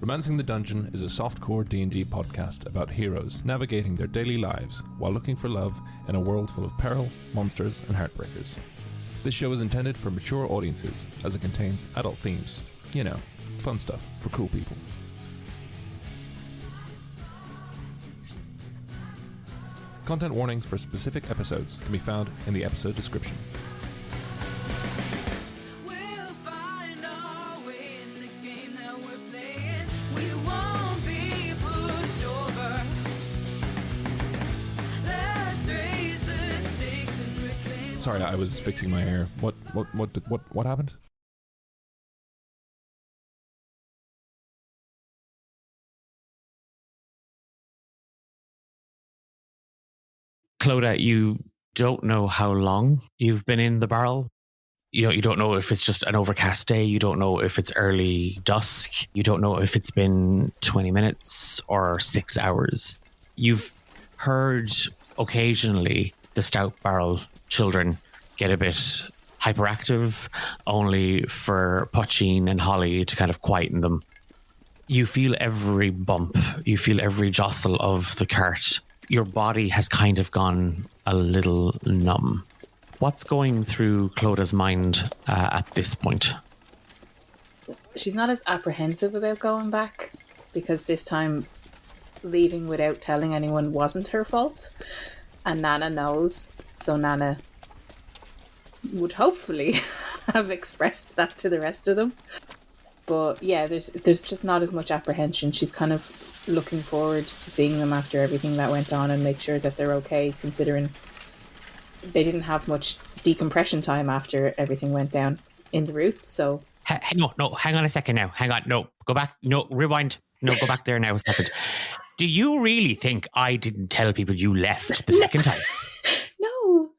Romancing the Dungeon is a softcore D&D podcast about heroes navigating their daily lives while looking for love in a world full of peril, monsters, and heartbreakers. This show is intended for mature audiences as it contains adult themes. You know, fun stuff for cool people. Content warnings for specific episodes can be found in the episode description. Sorry, I was fixing my hair. What happened? Clodagh, you don't know how long you've been in the barrel. You don't know if it's just an overcast day. You don't know if it's early dusk. You don't know if it's been 20 minutes or 6 hours. You've heard occasionally the stout barrel children get a bit hyperactive, only for Pucheen and Holly to kind of quieten them. You feel every bump. You feel every jostle of the cart. Your body has kind of gone a little numb. What's going through Clodagh's mind at this point? She's not as apprehensive about going back because this time leaving without telling anyone wasn't her fault. And Nana knows, so Nana would hopefully have expressed that to the rest of them. But yeah, there's just not as much apprehension. She's kind of looking forward to seeing them after everything that went on and make sure that they're okay, considering they didn't have much decompression time after everything went down in the route. So no, hang on a second now. Hang on, no, go back, no, rewind. No, go back there now a second. Do you really think I didn't tell people you left the second time? No.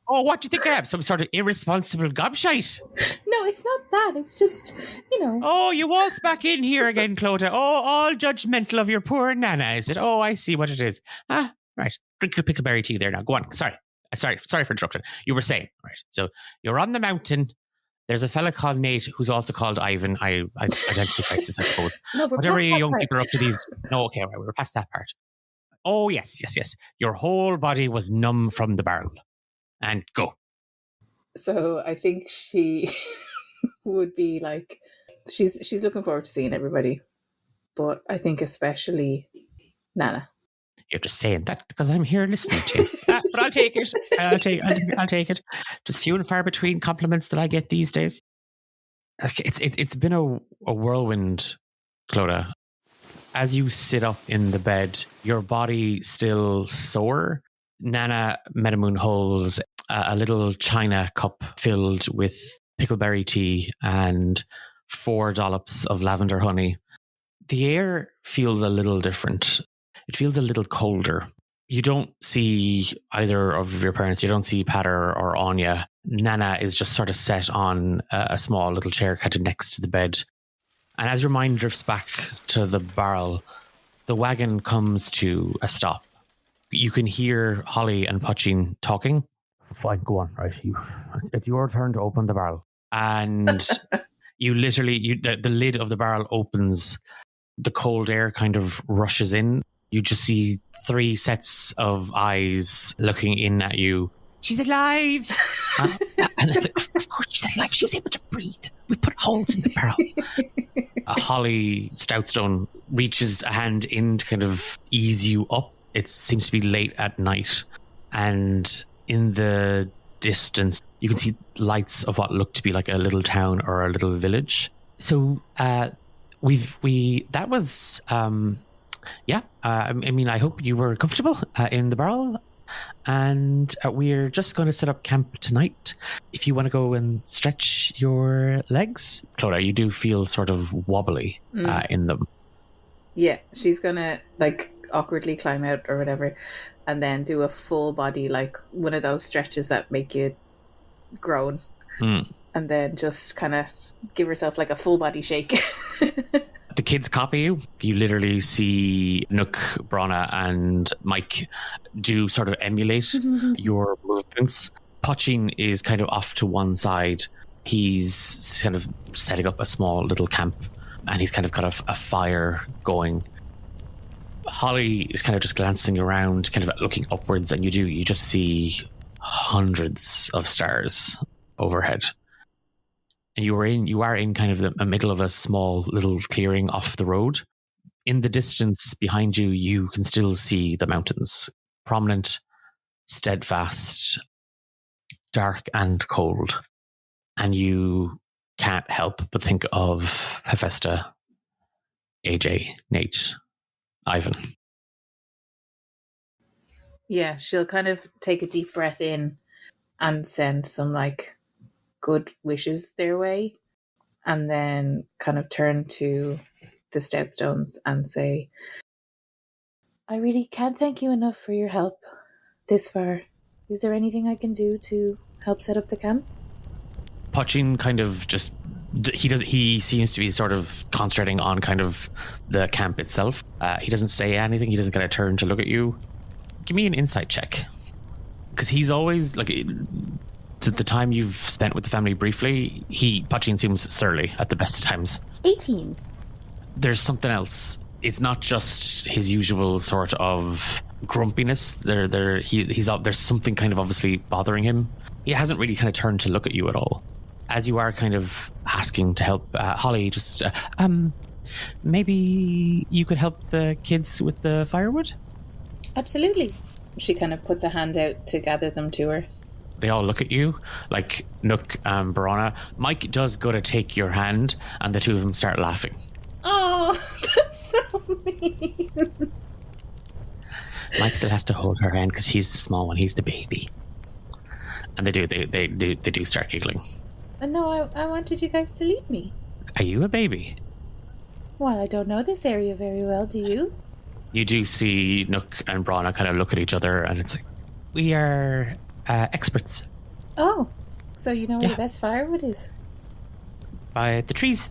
Oh, what do you think I am? Some sort of irresponsible gobshite? No, it's not that. It's just, Oh, you waltz back in here again, Clodagh. Oh, all judgmental of your poor Nana, is it? Oh, I see what it is. Ah, right. Drink your pickleberry tea there now. Go on. Sorry for interrupting. You were saying, right. So you're on the mountain. There's a fella called Nate who's also called Ivan. Identity crisis, I suppose. No, whatever you young people are up to these. No, okay, right. We're past that part. Oh, yes. Your whole body was numb from the barrel. And go. So I think she would be like, she's looking forward to seeing everybody, but I think especially Nana. You're just saying that because I'm here listening to you. But I'll take it. I'll take it. Just few and far between compliments that I get these days. It's been a whirlwind, Clodagh. As you sit up in the bed, your body still sore. Nana Medamoon holds a little china cup filled with pickleberry tea and 4 dollops of lavender honey. The air feels a little different. It feels a little colder. You don't see either of your parents. You don't see Pater or Anya. Nana is just sort of set on a small little chair kind of next to the bed. And as your mind drifts back to the barrel, the wagon comes to a stop. You can hear Holly and Pucheen talking. Fine, go on, right? It's your turn to open the barrel. And you literally, the lid of the barrel opens. The cold air kind of rushes in. You just see 3 sets of eyes looking in at you. She's alive! And of course she's alive. She was able to breathe. We put holes in the barrel. Holly Stoutstone reaches a hand in to kind of ease you up. It seems to be late at night. And in the distance, you can see lights of what look to be like a little town or a little village. So I hope you were comfortable in the barrel. And we're just going to set up camp tonight. If you want to go and stretch your legs, Clodagh, you do feel sort of wobbly in them. Yeah, she's going to awkwardly climb out or whatever and then do a full body, like one of those stretches that make you groan. And then just kind of give herself like a full body shake. The kids copy you. You literally see Nook, Bronna and Mike do sort of emulate your movements. Pucheen is kind of off to one side. He's kind of setting up a small little camp and he's kind of got a fire going. Holly is kind of just glancing around, kind of looking upwards, and you just see hundreds of stars overhead. And you are in kind of the middle of a small little clearing off the road. In the distance behind you, you can still see the mountains, prominent, steadfast, dark and cold. And you can't help but think of Hephaestus, AJ, Nate, Ivan. Yeah, she'll kind of take a deep breath in and send some like good wishes their way, and then kind of turn to the Stout Stones and say, I really can't thank you enough for your help this far. Is there anything I can do to help set up the camp? Pachin kind of just, he seems to be sort of concentrating on kind of the camp itself. He doesn't say anything. He doesn't kind of turn to look at you. Give me an insight check. Because he's always, like, the time you've spent with the family briefly, Pachin seems surly at the best of times. 18. There's something else. It's not just his usual sort of grumpiness. There's something kind of obviously bothering him. He hasn't really kind of turned to look at you at all. As you are kind of asking to help, Holly, just, maybe you could help the kids with the firewood? Absolutely. She kind of puts a hand out to gather them to her. They all look at you, like Nook and Barana. Mike does go to take your hand, and the two of them start laughing. Oh, that's so mean. Mike still has to hold her hand because he's the small one. He's the baby. And they do start giggling. No, I wanted you guys to leave me. Are you a baby? Well, I don't know this area very well, do you? You do see Nook and Brana kind of look at each other, and it's like, we are experts. Oh, so you know where the best firewood is? By the trees.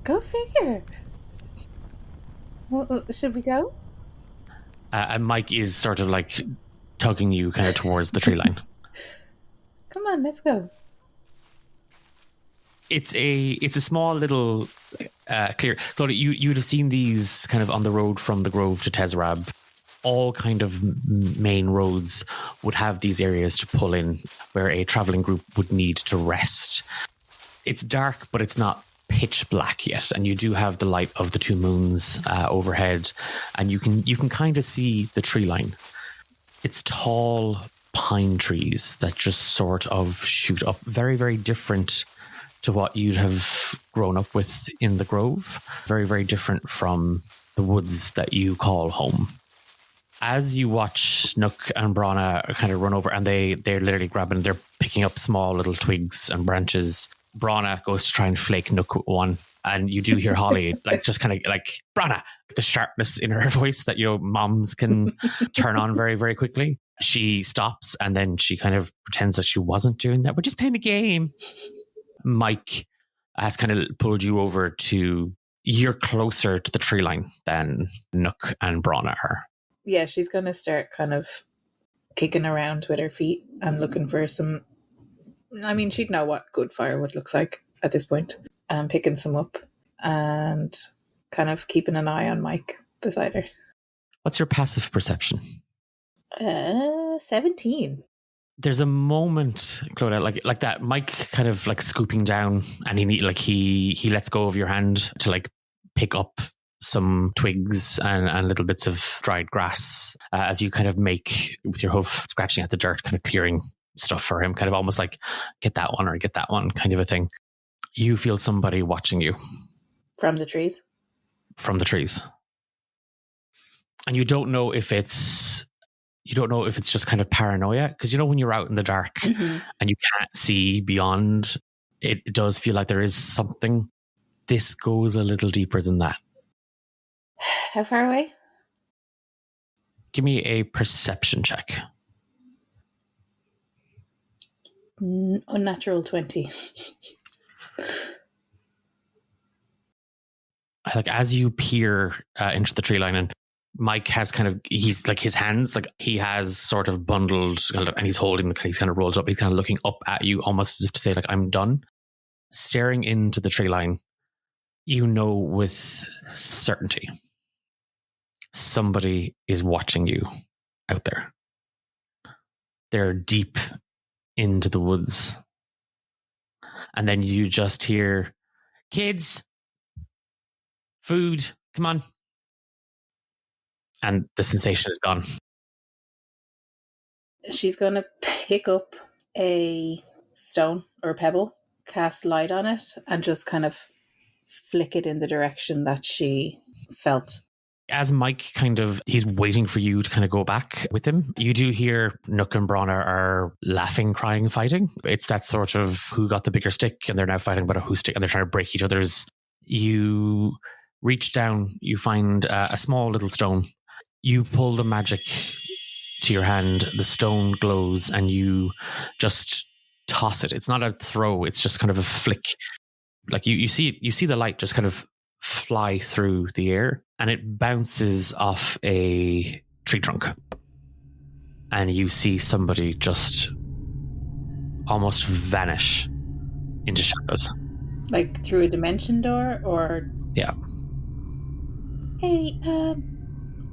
Go figure. Well, should we go? And Mike is sort of like tugging you kind of towards the tree line. Come on, let's go. It's a small little clear. Clodagh, you'd have seen these kind of on the road from the Grove to Tezrab. All kind of main roads would have these areas to pull in where a traveling group would need to rest. It's dark, but it's not pitch black yet, and you do have the light of the two moons overhead, and you can kind of see the tree line. It's tall pine trees that just sort of shoot up, very, very different to what you'd have grown up with in the Grove. Very, very different from the woods that you call home. As you watch Nook and Brana kind of run over, and they're literally they're picking up small little twigs and branches. Brana goes to try and flake Nook one, and you do hear Holly like just kind of like, Brana, the sharpness in her voice that, you know, moms can turn on very, very quickly. She stops, and then she kind of pretends that she wasn't doing that. We're just playing a game. Mike has kind of pulled you over to, you're closer to the tree line than Nook and Brana are. Yeah, she's going to start kind of kicking around with her feet and looking for some... I mean, she'd know what good firewood looks like at this point. And picking some up and kind of keeping an eye on Mike beside her. What's your passive perception? 17. There's a moment, Clodagh, like that Mike kind of like scooping down, and he lets go of your hand to like pick up some twigs and little bits of dried grass as you kind of make with your hoof, scratching at the dirt, kind of clearing stuff for him, kind of almost like get that one or get that one kind of a thing. You feel somebody watching you. From the trees? From the trees. And you don't know if it's just kind of paranoia, because you know when you're out in the dark and you can't see beyond, it does feel like there is something. This goes a little deeper than that. How far away? Give me a perception check. Unnatural 20. Like as you peer into the tree line, and Mike has he's like his hands, like he has sort of bundled, and he's holding he's kind of rolled up. He's kind of looking up at you, almost as if to say, like, I'm done. Staring into the tree line, You know with certainty somebody is watching you out there. They're deep into the woods. And then you just hear, kids, food, come on. And the sensation is gone. She's going to pick up a stone or a pebble, cast light on it, and just kind of flick it in the direction that she felt. As Mike he's waiting for you to kind of go back with him, you do hear Nook and Bronner are laughing, crying, fighting. It's that sort of who got the bigger stick, and they're now fighting about a who stick, and they're trying to break each other's. You reach down, you find a small little stone. You pull the magic to your hand, the stone glows, and you just toss it. It's not a throw, it's just kind of a flick. Like you see the light just kind of fly through the air, and it bounces off a tree trunk, and you see somebody just almost vanish into shadows. Like through a dimension door, or... Yeah. Hey,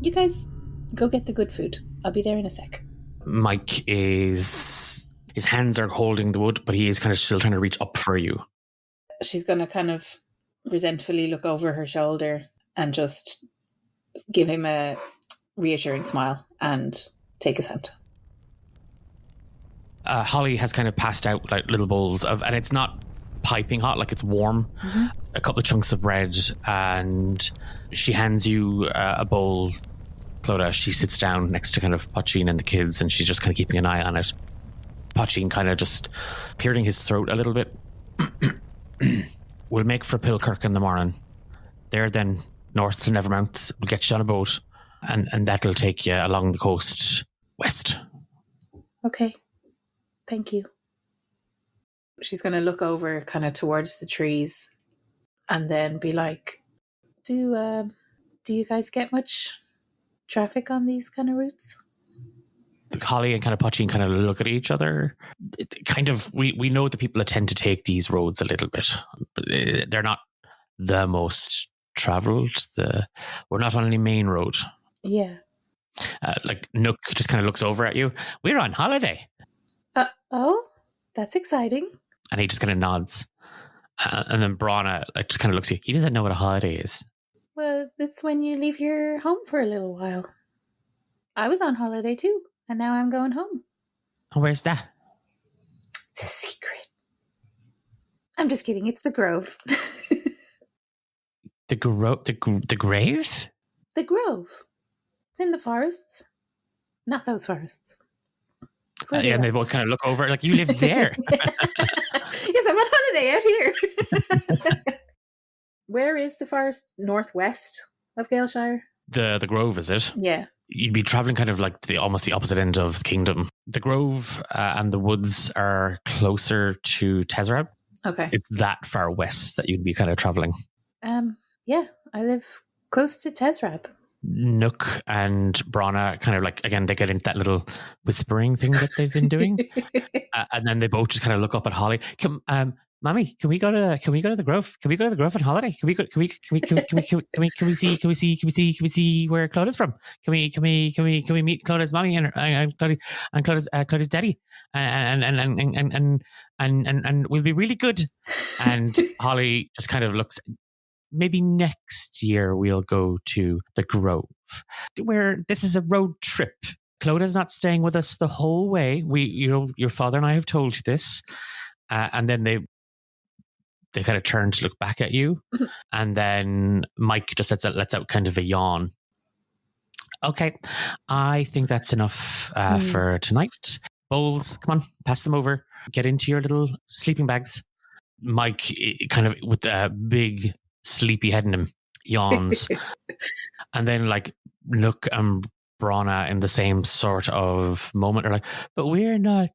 you guys go get the good food. I'll be there in a sec. Mike his hands are holding the wood, but he is kind of still trying to reach up for you. She's going to kind of resentfully look over her shoulder and just give him a reassuring smile and take his hand. Holly has kind of passed out like little bowls of, and it's not piping hot, like it's warm. Mm-hmm. A couple of chunks of bread, and she hands you a bowl. Clodagh, she sits down next to kind of Pachin and the kids, and she's just kind of keeping an eye on it. Pachin kind of just clearing his throat a little bit. We'll make for Pilkirk in the morning. There then, north to Nevermount. We'll get you on a boat, and that'll take you along the coast west. Okay. Thank you. She's going to look over kind of towards the trees and then be like, do you guys get much traffic on these kind of routes? Holly and kind of Pachin kind of look at each other. We know the people that tend to take these roads a little bit. But they're not the most travelled. We're not on any main road. Yeah. Like Nook just kind of looks over at you. We're on holiday. Oh, that's exciting. And he just kind of nods. And then Bronner just kind of looks at you. He doesn't know what a holiday is. Well, it's when you leave your home for a little while. I was on holiday too, and now I'm going home. And where's that? It's a secret. I'm just kidding. It's the Grove. The graves? The Grove. It's in the forests. Not those forests. And they both kind of look over like, you live there. Yes, I'm on holiday out here. Where is the forest? Northwest of Galeshire? The Grove, is it? Yeah. You'd be travelling kind of like almost the opposite end of the kingdom. The Grove and the woods are closer to Tezrab. Okay. It's that far west that you'd be kind of travelling. Yeah, I live close to Tezrab. Nook and Bronner kind of like, again, they get into that little whispering thing that they've been doing. And then they both just kind of look up at Holly. Mommy, can we go to the Grove? Can we go to the Grove on holiday? Can we see where Clodagh's from? Can we meet Clodagh's mommy and Clodagh's daddy? And we'll be really good. And Holly just kind of looks. Maybe next year we'll go to the Grove, where this is a road trip. Clodagh's not staying with us the whole way. Your father and I have told you this. And then they kind of turn to look back at you. And then Mike just lets out kind of a yawn. Okay, I think that's enough for tonight. Bowls, come on, pass them over. Get into your little sleeping bags. Mike kind of with a big sleepy head in him yawns. And then like Nook and Bronner in the same sort of moment are like, but we're not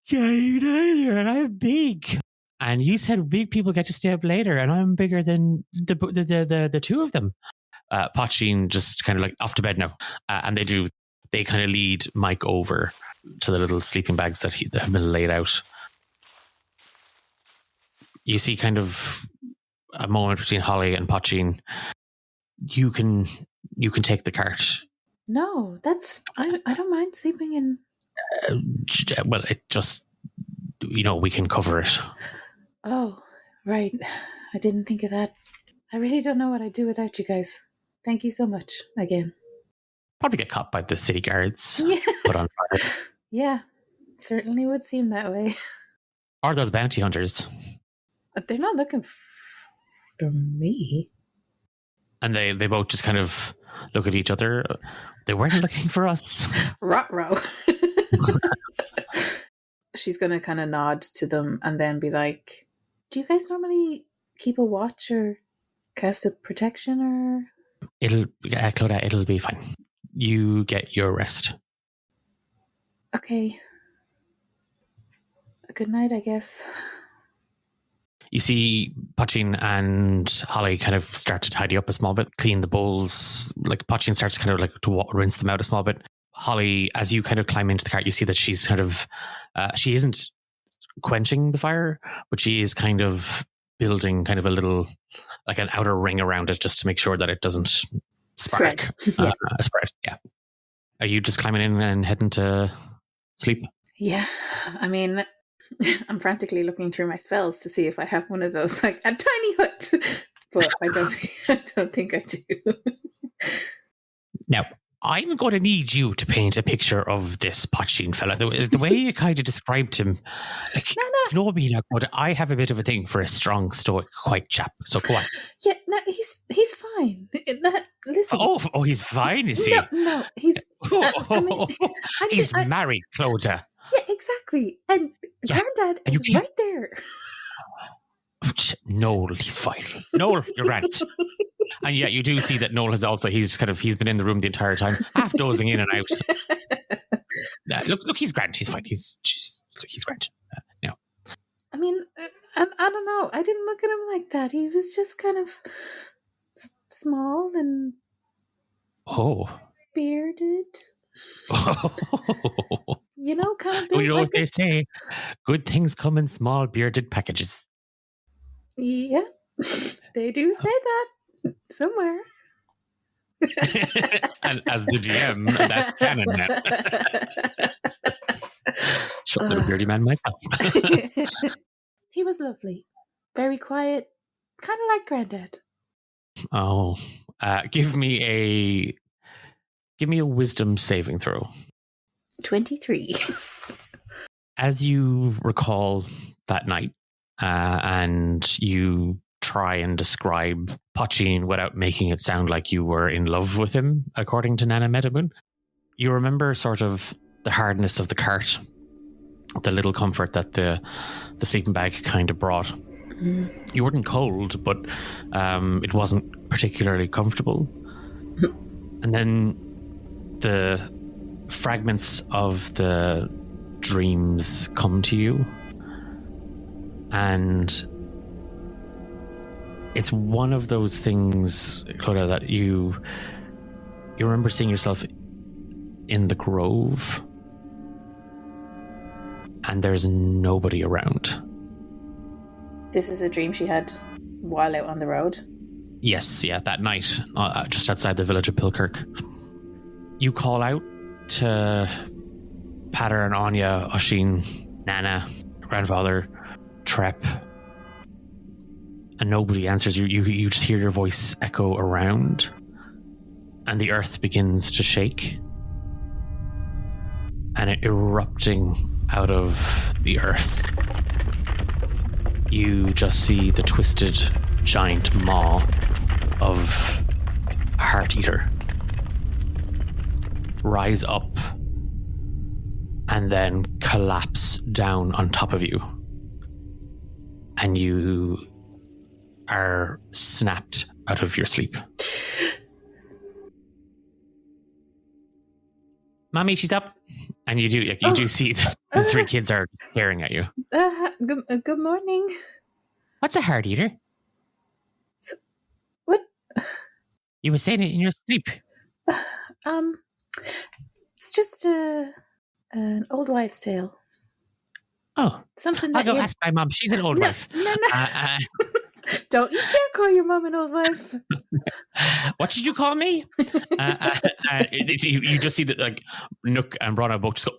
giant either, and I'm big. And you said big people get to stay up later, and I'm bigger than the two of them. Pachin just kind of like off to bed now. And they kind of lead Mike over to the little sleeping bags that have been laid out. You see kind of a moment between Holly and Pachin. You can take the cart. No, I don't mind sleeping in. Well, it just, we can cover it. Oh, right. I didn't think of that. I really don't know what I'd do without you guys. Thank you so much again. Probably get caught by the city guards. Yeah. Put on fire. Yeah, certainly would seem that way. Or those bounty hunters. But they're not looking for me. And they both just kind of look at each other. They weren't looking for us. Ruh-roh. She's going to kind of nod to them and then be like, do you guys normally keep a watch or cast a protection or? Clodagh, it'll be fine. You get your rest. Okay. Good night, I guess. You see Pachin and Holly kind of start to tidy up a small bit, clean the bowls. Like Pachin starts kind of like to rinse them out a small bit. Holly, as you kind of climb into the cart, you see that she's kind of, she isn't quenching the fire, but she is kind of building kind of a little, like an outer ring around it just to make sure that it doesn't spark. Spread. Spread, yeah. Are you just climbing in and heading to sleep? Yeah, I mean, I'm frantically looking through my spells to see if I have one of those, like a tiny hut, but I don't think I do. Now, I'm going to need you to paint a picture of this Pachin fella. The way you kind of described him, like, No. you know me now, but I have a bit of a thing for a strong, stoic, quiet chap. So go on. Yeah, no, he's fine. Listen. Oh, he's fine, is he? No, he's. I mean, he's married, Clodagh. Yeah, exactly. And Yeah, Granddad and is right there. Noel, he's fine. Noel, you're right. And yeah, you do see that Noel he's been in the room the entire time, half dozing in and out. Look, he's grand. He's fine. He's grand. I mean, I don't know. I didn't look at him like that. He was just kind of small and bearded. You know, kind of. Well, you know what they say? Good things come in small bearded packages. Yeah, they do say that somewhere. And as the GM, that's canon now. Short little beardy man myself. He was lovely, very quiet, kind of like Granddad. Oh, give me a wisdom saving throw. 23. As you recall that night, and you try and describe Pachin without making it sound like you were in love with him, according to Nana Medamoon, you remember sort of the hardness of the cart, the little comfort that the sleeping bag kind of brought. You weren't cold, but it wasn't particularly comfortable. And then the fragments of the dreams come to you, and it's one of those things, Clodagh, that you remember seeing yourself in the grove, and there's nobody around. This is a dream she had while out on the road? Yes, yeah, that night, just outside the village of Pilkirk. You call out to Pater and Anya, Oisin, Nana, grandfather, Trep, and nobody answers you. You just hear your voice echo around, and the earth begins to shake, and it erupting out of the earth. You just see the twisted giant maw of a heart eater rise up and then collapse down on top of you. And you are snapped out of your sleep. Mommy, she's up. And you do see the three kids are staring at you. Good morning. What's a heart eater? What? You were saying it in your sleep. It's just an old wives' tale. Oh, Something I'll that go ask my mom. She's an old wife. No. Don't you dare call your mum an old wife. What did you call me? You just see that like Nook and Bronna both just go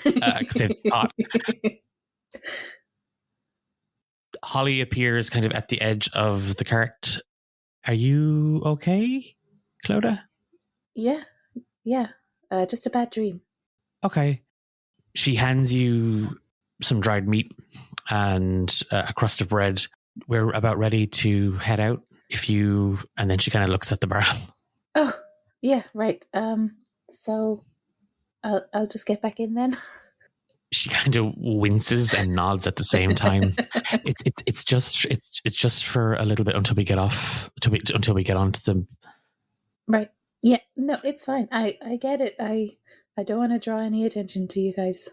because they've caught. Holly appears kind of at the edge of the cart. Are you okay, Clodagh? Yeah. Just a bad dream. Okay. She hands you some dried meat and a crust of bread. We're about ready to head out. And then she kind of looks at the barrel. Oh, yeah, right. So I'll just get back in then. She kind of winces and nods at the same time. It's just for a little bit until we get off, until we get onto the. Right. Yeah. No, it's fine. I get it. I don't want to draw any attention to you guys.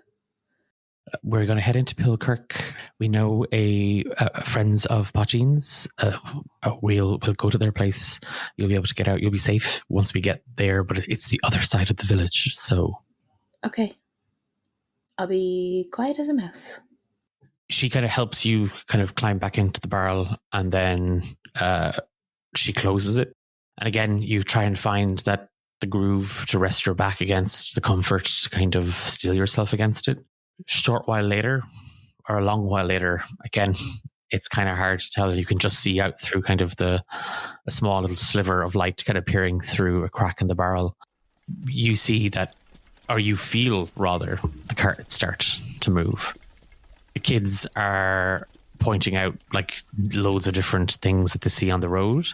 We're going to head into Pilkirk. We know a friends of Pochines. We'll go to their place. You'll be able to get out. You'll be safe once we get there, but it's the other side of the village. So, okay, I'll be quiet as a mouse. She kind of helps you kind of climb back into the barrel, and then she closes it. And again, you try and find the groove to rest your back against, the comfort to kind of steel yourself against it. Short while later, or a long while later, again, it's kind of hard to tell. You can just see out through kind of a small little sliver of light kind of peering through a crack in the barrel. You see that, or you feel rather, the cart start to move. The kids are pointing out like loads of different things that they see on the road.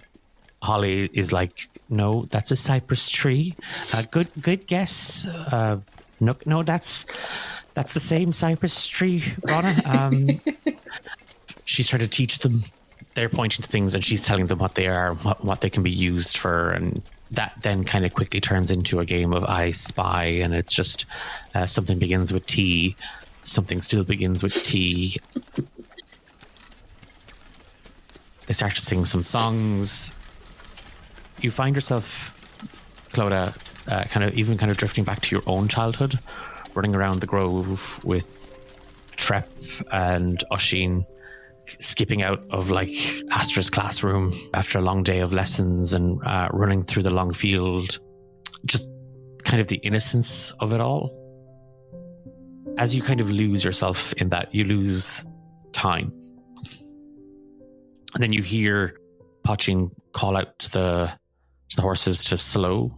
Holly is like, no, that's a cypress tree. Good guess. No, that's the same cypress tree, Ronna. She's trying to teach them. They're pointing to things and she's telling them what they are, what they can be used for. And that then kind of quickly turns into a game of I Spy. And it's just something begins with T. Something still begins with T. They start to sing some songs. You find yourself, Clodagh, kind of drifting back to your own childhood, running around the grove with Trep and Oisin, skipping out of like Astra's classroom after a long day of lessons and running through the long field. Just kind of the innocence of it all. As you kind of lose yourself in that, you lose time. And then you hear Poching call out to the horses to slow,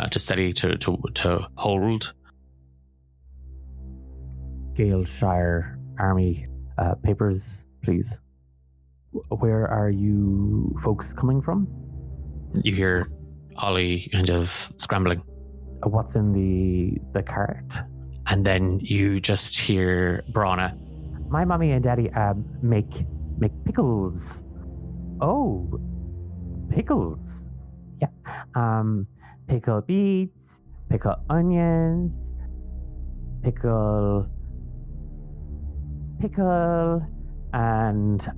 to steady, to hold. Galeshire Army papers, please. Where are you folks coming from? You hear Holly kind of scrambling. What's in the cart? And then you just hear Bronna. My mommy and daddy make pickles. Oh, pickles. Yeah. Pickled beets, pickled onions, pickle, and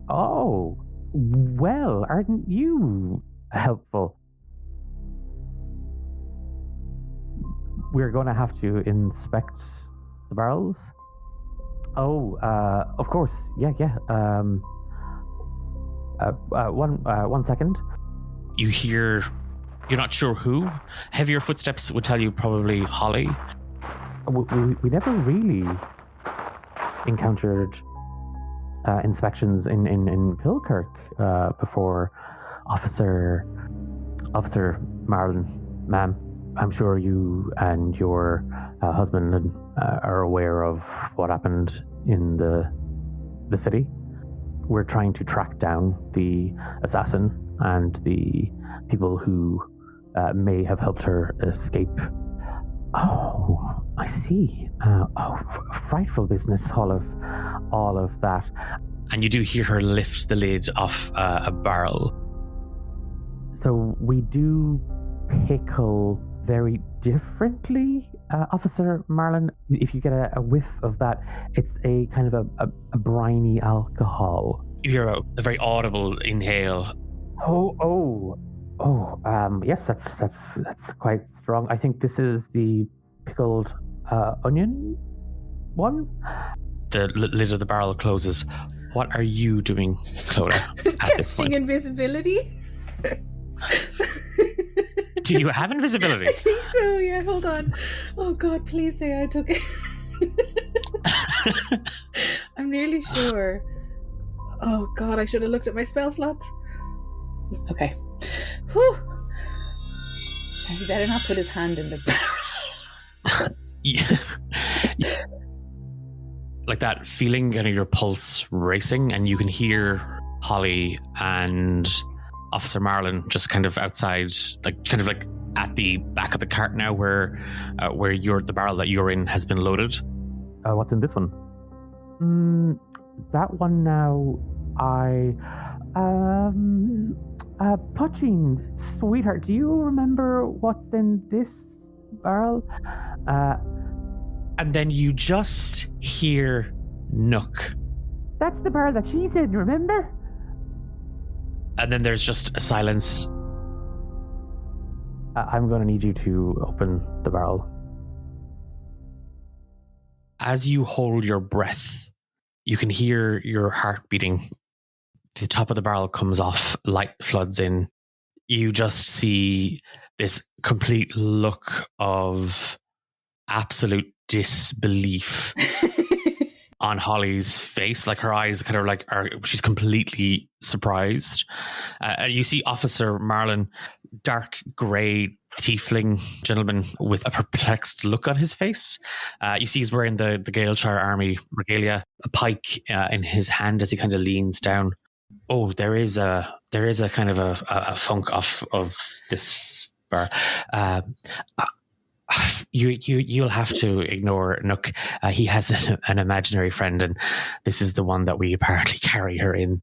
oh, well, aren't you helpful? We're going to have to inspect the barrels. Oh, of course. Yeah. One second. You hear, you're not sure who. Heavier footsteps would tell you probably Holly. We never really encountered inspections in Pilkirk before. Officer Marlin, ma'am. I'm sure you and your husband are aware of what happened in the city. We're trying to track down the assassin and the people who may have helped her escape. Oh, I see. Frightful business, all of that. And you do hear her lift the lid off a barrel. So we do pickle very differently, Officer Marlin. If you get a whiff of that, it's a kind of a briny alcohol. You hear a very audible inhale. Yes, that's quite strong. I think this is the pickled onion one. the lid of the barrel closes. What are you doing, Clodagh, at this Casting point? invisibility? Do you have invisibility? I think so, yeah. Hold on. Oh, God, please say I took it. I'm nearly sure. Oh, God, I should have looked at my spell slots. Okay. Whew. He better not put his hand in the barrel. Yeah. Like that feeling, getting your pulse racing, and you can hear Holly and Officer Marlin just kind of outside, like at the back of the cart now, where the barrel that you're in has been loaded. What's in this one? That one now. Pucheen, sweetheart, do you remember what's in this barrel? And then you just hear Nook. That's the barrel that she's in, remember? And then there's just a silence. I'm going to need you to open the barrel. As you hold your breath, you can hear your heart beating. The top of the barrel comes off, light floods in. You just see this complete look of absolute disbelief on Holly's face. Like her eyes kind of like she's completely surprised. You see Officer Marlin, dark grey tiefling gentleman with a perplexed look on his face. You see he's wearing the Gaelshire Army regalia, a pike in his hand as he kind of leans down. Oh, there is a kind of a funk of this bar. You'll have to ignore Nook. He has an imaginary friend, and this is the one that we apparently carry her in.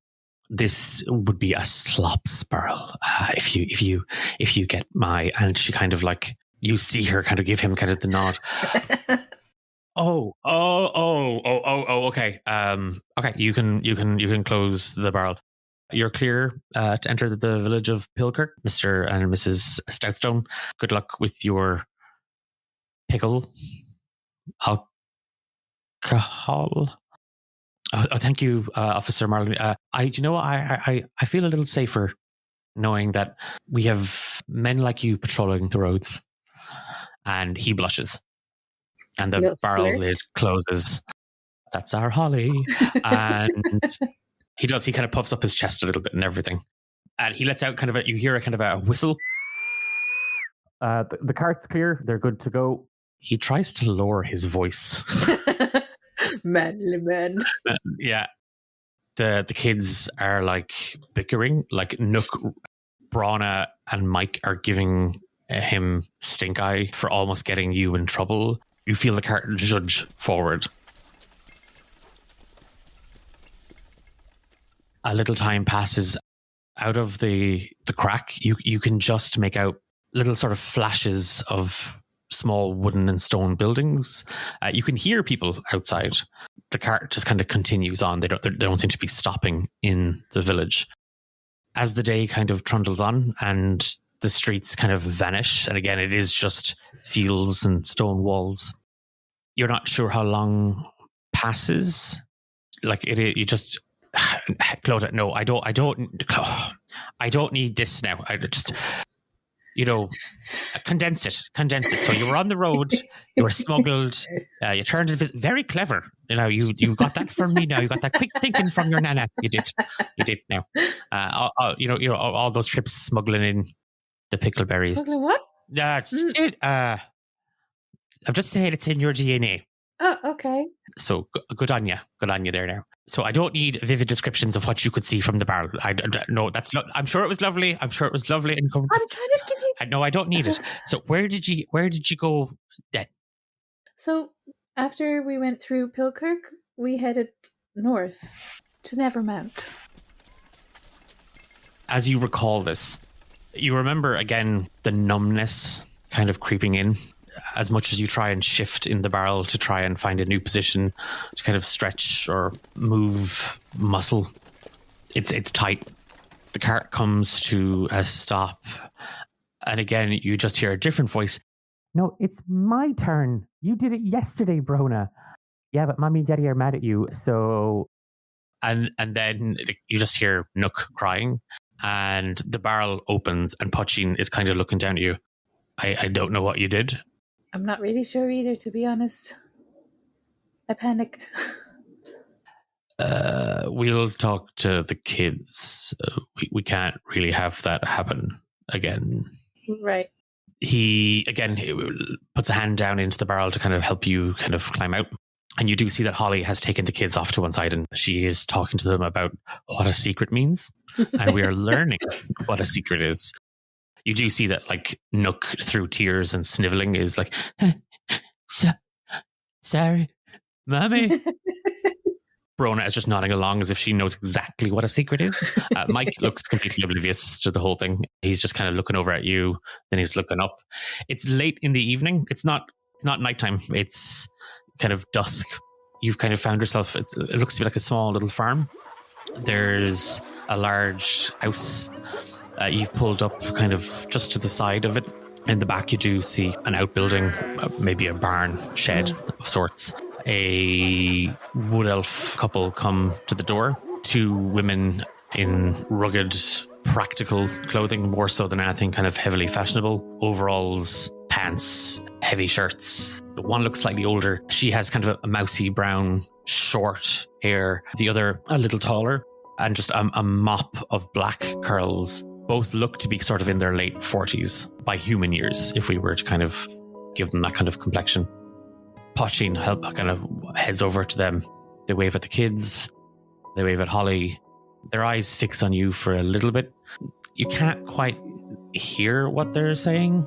This would be a slops barrel, if you get my. And she kind of like, you see her kind of give him kind of the nod. Okay. Okay. You can close the barrel. You're clear to enter the village of Pilkirk, Mr. and Mrs. Stoutstone. Good luck with your pickle alcohol. Oh, thank you, Officer Marlin. I feel a little safer knowing that we have men like you patrolling the roads. And he blushes, and the barrel lid closes. That's our Holly, and he does. He kind of puffs up his chest a little bit and everything, and he lets out you hear a kind of a whistle. The cart's clear. They're good to go. He tries to lower his voice. Manly man. Yeah. The kids are like bickering. Like Nook, Brana, and Mike are giving him stink eye for almost getting you in trouble. You feel the cart judge forward. A little time passes. Out of the crack, you can just make out little sort of flashes of small wooden and stone buildings. You can hear people outside. The cart just kind of continues on. They don't seem to be stopping in the village. As the day kind of trundles on and the streets kind of vanish, and again, it is just fields and stone walls. You're not sure how long passes. Like you just, Clodagh, no, I don't need this now. I just, condense it. So you were on the road, you were smuggled, you turned into very clever. You got that from me now. You got that quick thinking from your nana. You did now. All those trips smuggling in the pickleberries. Smuggling what? I'm just saying it's in your DNA. Oh, okay. So good on you there now. So I don't need vivid descriptions of what you could see from the barrel. No, that's not. I'm sure it was lovely. And I'm trying to give you. No, I don't need it. So where did you go then? So after we went through Pilkirk, we headed north to Nevermount. As you recall this, you remember again the numbness kind of creeping in. As much as you try and shift in the barrel to try and find a new position to kind of stretch or move muscle, it's tight. The cart comes to a stop, and again you just hear a different voice. No, it's my turn. You did it yesterday, Brona. Yeah, but Mommy and Daddy are mad at you, so... And then you just hear Nook crying, and the barrel opens, and Puchin is kind of looking down at you. I don't know what you did. I'm not really sure either, to be honest. I panicked. We'll talk to the kids. We can't really have that happen again. Right. He puts a hand down into the barrel to kind of help you kind of climb out. And you do see that Holly has taken the kids off to one side and she is talking to them about what a secret means. And we are learning what a secret is. You do see that like Nook, through tears and sniveling, is like, sorry, Mommy. Brona is just nodding along as if she knows exactly what a secret is. Mike looks completely oblivious to the whole thing. He's just kind of looking over at you. Then he's looking up. It's late in the evening. It's not nighttime. It's kind of dusk. You've kind of found yourself, it looks to be like a small little farm. There's a large house. You've pulled up kind of just to the side of it. In the back, you do see an outbuilding, maybe a barn shed of sorts. A wood elf couple come to the door. Two women in rugged, practical clothing, more so than anything kind of heavily fashionable. Overalls, pants, heavy shirts. One looks slightly older. She has kind of a mousy brown, short hair. The other a little taller, and just a mop of black curls. Both look to be sort of in their late 40s by human years, if we were to kind of give them that kind of complexion. Puchin kind of heads over to them. They wave at the kids. They wave at Holly. Their eyes fix on you for a little bit. You can't quite hear what they're saying,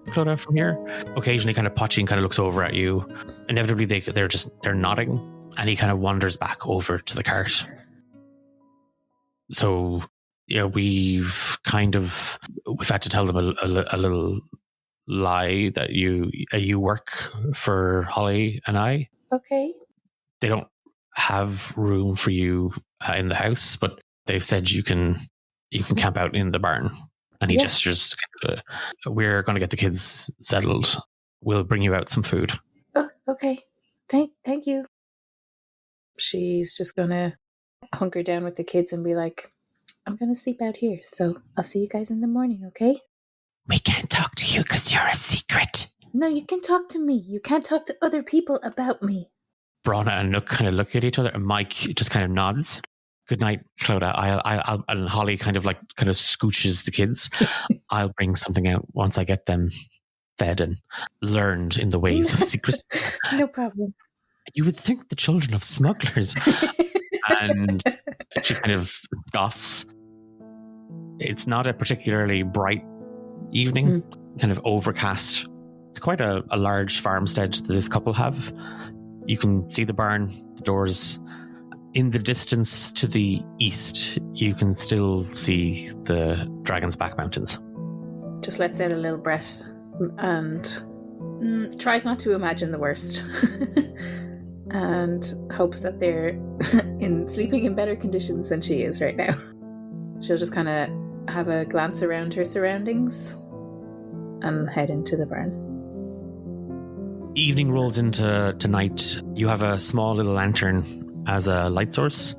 Clodagh, from here. Occasionally, kind of Puchin kind of looks over at you. Inevitably, they're nodding, and he kind of wanders back over to the cart. So, yeah, we've had to tell them a little lie that you work for Holly and I. Okay. They don't have room for you in the house, but they've said you can camp out in the barn. And he gestures. We're going to get the kids settled. We'll bring you out some food. Oh, okay. Thank you. She's just gonna hunker down with the kids and be like, I'm gonna sleep out here, so I'll see you guys in the morning, okay? We can't talk to you because you're a secret. No, you can talk to me. You can't talk to other people about me. Brona and Nook kind of look at each other, and Mike just kind of nods. Good night, Clodagh. I'll and Holly kind of scooches the kids. I'll bring something out once I get them fed and learned in the ways of secrecy. No problem. You would think the children of smugglers. And she kind of scoffs. It's not a particularly bright evening, kind of overcast. It's quite a large farmstead that this couple have. You can see the barn, the doors. In the distance to the east, you can still see the Dragon's Back Mountains. Just lets out a little breath and tries not to imagine the worst. And hopes that they're sleeping in better conditions than she is right now. She'll just kind of have a glance around her surroundings and head into the barn. Evening rolls into night. You have a small little lantern as a light source.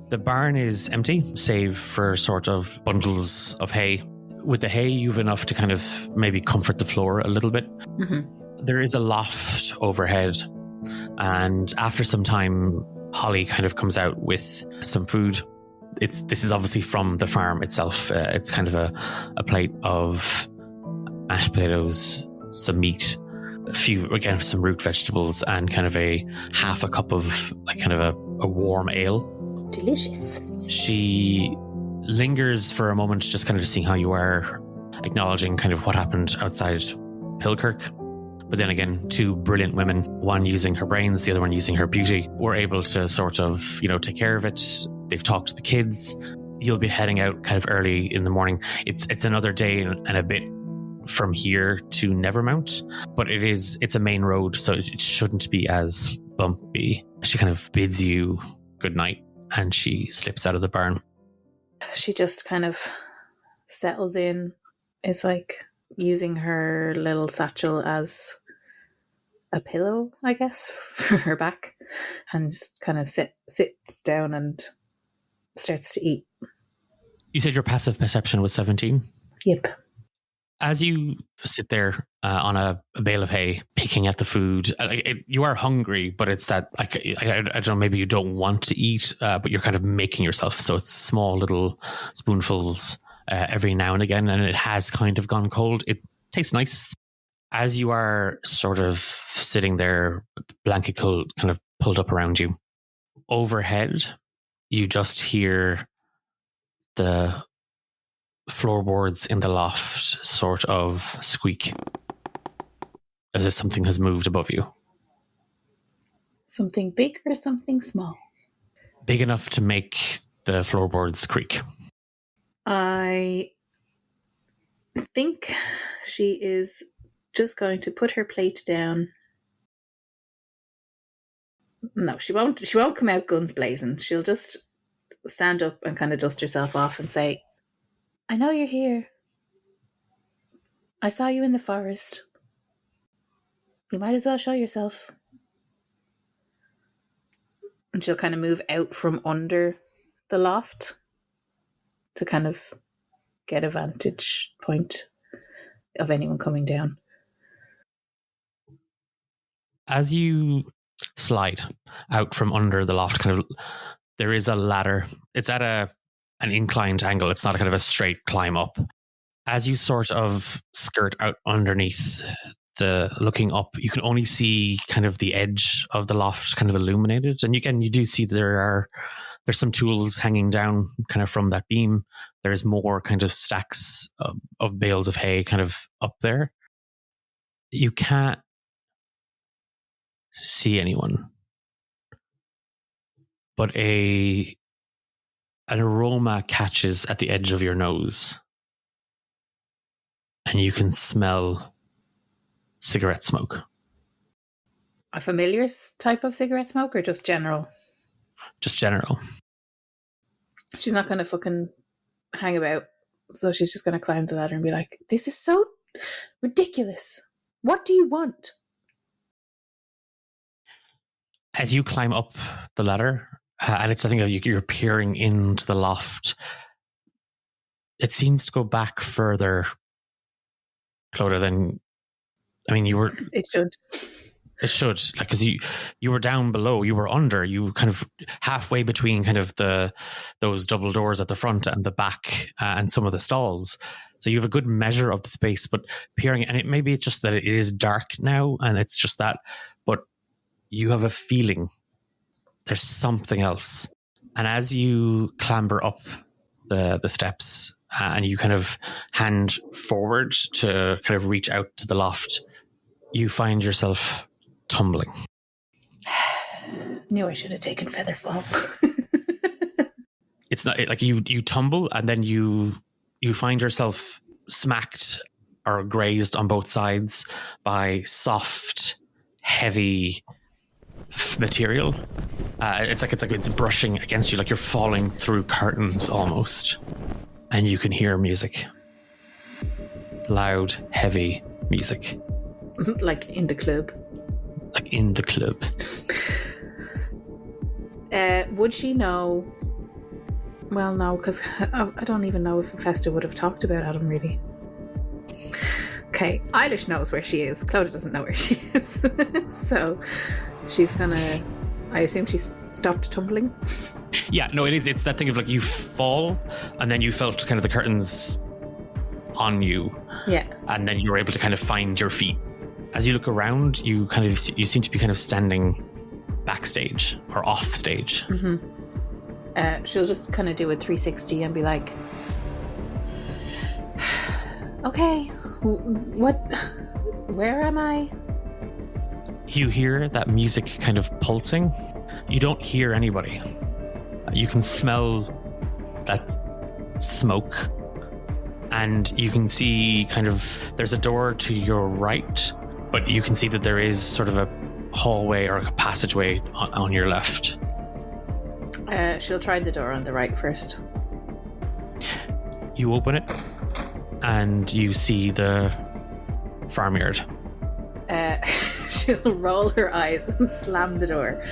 The barn is empty, save for sort of bundles of hay. With the hay, you've enough to kind of maybe comfort the floor a little bit. Mm-hmm. There is a loft overhead. And after some time, Holly kind of comes out with some food. This is obviously from the farm itself. It's kind of a plate of mashed potatoes, some meat, some root vegetables, and kind of half a cup of a warm ale. Delicious. She lingers for a moment, just kind of seeing how you are, acknowledging kind of what happened outside Hillkirk. But then again, two brilliant women, one using her brains, the other one using her beauty, were able to sort of, take care of it. They've talked to the kids. You'll be heading out kind of early in the morning. It's another day and a bit from here to Nevermount, but it's a main road, so it shouldn't be as bumpy. She kind of bids you good night and she slips out of the barn. She just kind of settles in, is like using her little satchel as a pillow, I guess, for her back, and just kind of sits down and starts to eat. You said your passive perception was 17? Yep. As you sit there on a bale of hay, picking at the food, you are hungry, but it's that, like, I don't know, maybe you don't want to eat, but you're kind of making yourself. So it's small little spoonfuls every now and again, and it has kind of gone cold. It tastes nice. As you are sort of sitting there, blanket kind of pulled up around you, overhead, you just hear the floorboards in the loft sort of squeak as if something has moved above you. Something big or something small? Big enough to make the floorboards creak. I think she is just going to put her plate down. No, she won't come out guns blazing. She'll just stand up and kind of dust herself off and say, I know you're here. I saw you in the forest. You might as well show yourself. And she'll kind of move out from under the loft to kind of get a vantage point of anyone coming down. As you slide out from under the loft, kind of, there is a ladder. It's at an inclined angle. It's not a kind of a straight climb up. As you sort of skirt out underneath looking up, you can only see kind of the edge of the loft kind of illuminated. And you do see there's some tools hanging down kind of from that beam. There's more kind of stacks of bales of hay kind of up there. You can't see anyone, but an aroma catches at the edge of your nose, and you can smell cigarette smoke. A familiar type of cigarette smoke, or just general? Just general. She's not going to fucking hang about, so she's just going to climb the ladder and be like, this is so ridiculous. What do you want? As you climb up the ladder, and it's, I think, you're peering into the loft, it seems to go back further, Clodagh, than, I mean, you were... It should. It should, like, because you were down below, you were under, you kind of halfway between kind of those double doors at the front and the back and some of the stalls. So you have a good measure of the space, but peering, and maybe it's just that it is dark now, and it's just that, but you have a feeling there's something else. And as you clamber up the steps and you kind of hand forward to kind of reach out to the loft, you find yourself tumbling. Knew I should have taken Featherfall. It's not like you tumble and then you find yourself smacked or grazed on both sides by soft, heavy material. It's brushing against you, like you're falling through curtains almost. And you can hear music. Loud, heavy music. Like in the club. Like in the club. Would she know? Well, no, because I don't even know if Festa would have talked about Adam, really. Okay, Eilish knows where she is. Clodagh doesn't know where she is. So she's gonna... I assume she's stopped tumbling? Yeah, no, it is. It's that thing of, like, you fall and then you felt kind of the curtains on you. Yeah. And then you were able to kind of find your feet. As you look around, you seem to be kind of standing backstage or off stage. Mm-hmm. She'll just kind of do a 360 and be like, okay, where am I? You hear that music kind of pulsing. You don't hear anybody. You can smell that smoke, and you can see kind of, there's a door to your right, but you can see that there is sort of a hallway or a passageway on your left. She'll try the door on the right first. You open it and you see the farmyard. She'll roll her eyes and slam the door.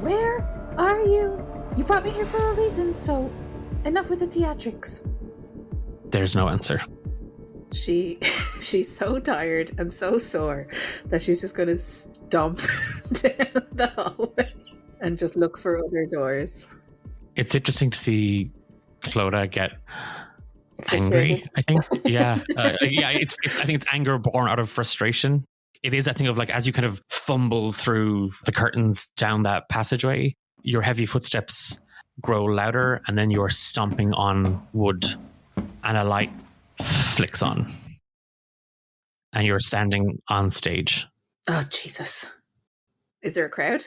Where are you? You brought me here for a reason, so enough with the theatrics. There's no answer. She's so tired and so sore that she's just going to stomp down the hallway and just look for other doors. It's interesting to see Clodagh get angry, I think. Yeah. I think it's anger born out of frustration. It is that thing of like, as you kind of fumble through the curtains down that passageway, your heavy footsteps grow louder and then you're stomping on wood and a light flicks on. And you're standing on stage. Oh, Jesus. Is there a crowd?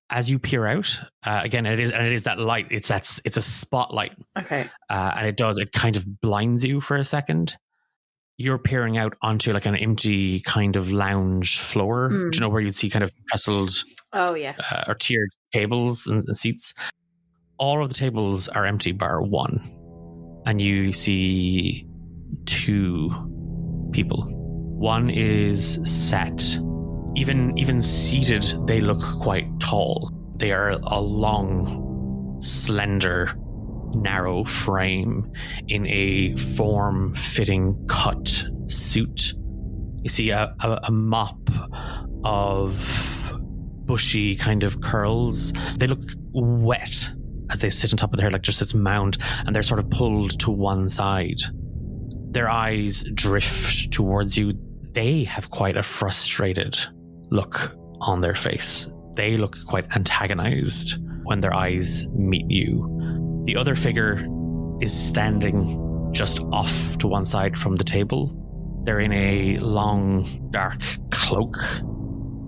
As you peer out, again, it is that light. It's a spotlight. Okay. And it kind of blinds you for a second. You're peering out onto like an empty kind of lounge floor. Do you know where you'd see kind of trestled or tiered tables and seats? All of the tables are empty bar one. And you see two people. One is sat. Even seated, they look quite tall. They are a long, slender, narrow frame in a form-fitting cut suit. You see a mop of bushy kind of curls. They look wet as they sit on top of their hair, like just this mound, and they're sort of pulled to one side. Their eyes drift towards you. They have quite a frustrated look on their face. They look quite antagonized when their eyes meet you. The other figure is standing just off to one side from the table. They're in a long, dark cloak.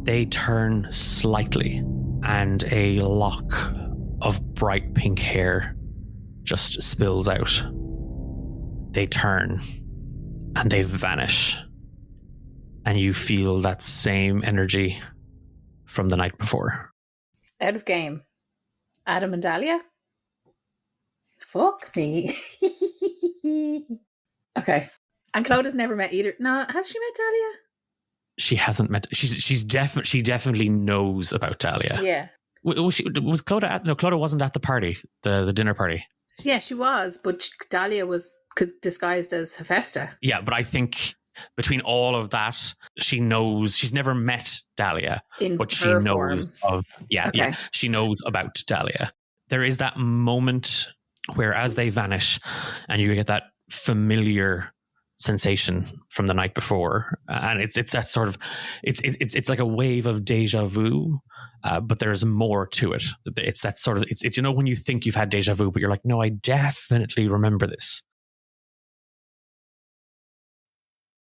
They turn slightly, and a lock of bright pink hair just spills out. They turn, and they vanish. And you feel that same energy from the night before. Out of game. Adam and Dahlia? Fuck me. Okay. And Clodagh's never met either. No, has she met Dahlia? She hasn't met. She definitely knows about Dahlia. Yeah. Was Clodagh at? No, Clodagh wasn't at the party, the dinner party. Yeah, she was, but Dahlia was disguised as Hephaestus. Yeah, but I think between all of that, she knows. She's never met Dahlia, but she knows form. She knows about Dahlia. There is that moment where, as they vanish, and you get that familiar sensation from the night before, and it's that sort of it's like a wave of deja vu, but there's more to it. It's that sort of it's you know when you think you've had deja vu, but you're like, no, I definitely remember this.